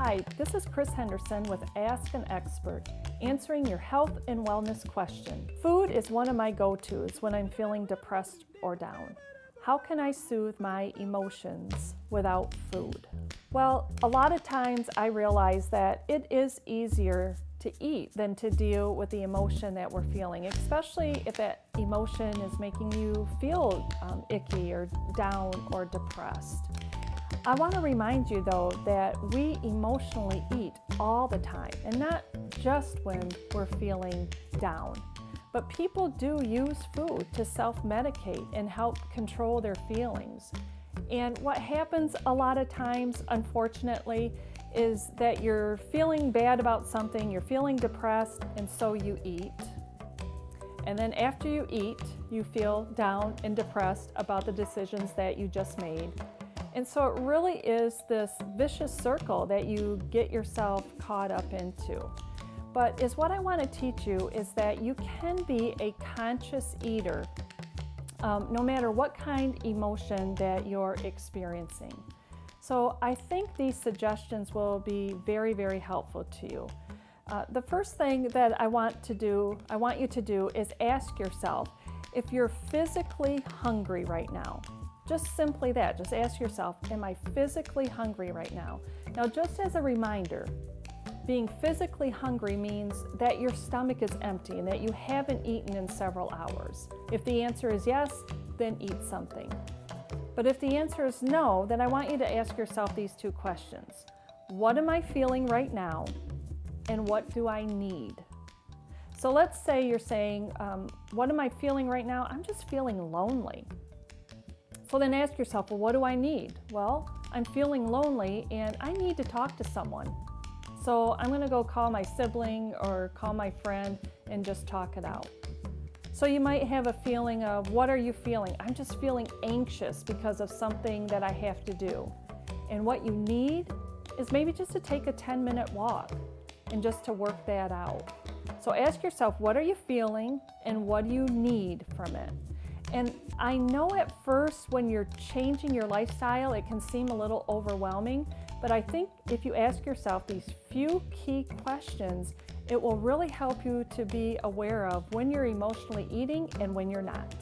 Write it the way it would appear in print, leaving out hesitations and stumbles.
Hi, this is Kris Henderson with Ask an Expert, answering your health and wellness question. Food is one of my go-tos when I'm feeling depressed or down. How can I soothe my emotions without food? Well, a lot of times I realize that it is easier to eat than to deal with the emotion that we're feeling, especially if that emotion is making you feel icky or down or depressed. I want to remind you though that we emotionally eat all the time, and not just when we're feeling down. But people do use food to self-medicate and help control their feelings. And what happens a lot of times, unfortunately, is that you're feeling bad about something, you're feeling depressed, and so you eat. And then after you eat, you feel down and depressed about the decisions that you just made. And so it really is this vicious circle that you get yourself caught up into. But what I want to teach you is that you can be a conscious eater no matter what kind of emotion that you're experiencing. So I think these suggestions will be very, very helpful to you. The first thing that I want you to do is ask yourself if you're physically hungry right now. Just simply that, just ask yourself, am I physically hungry right now? Now, just as a reminder, being physically hungry means that your stomach is empty and that you haven't eaten in several hours. If the answer is yes, then eat something. But if the answer is no, then I want you to ask yourself these two questions. What am I feeling right now? And what do I need? So let's say you're saying, what am I feeling right now? I'm just feeling lonely. So then ask yourself, well, what do I need? Well, I'm feeling lonely and I need to talk to someone. So I'm going to go call my sibling or call my friend and just talk it out. So you might have a feeling of, what are you feeling? I'm just feeling anxious because of something that I have to do. And what you need is maybe just to take a 10-minute walk and just to work that out. So ask yourself, what are you feeling and what do you need from it? And I know at first when you're changing your lifestyle, it can seem a little overwhelming, but I think if you ask yourself these few key questions, it will really help you to be aware of when you're emotionally eating and when you're not.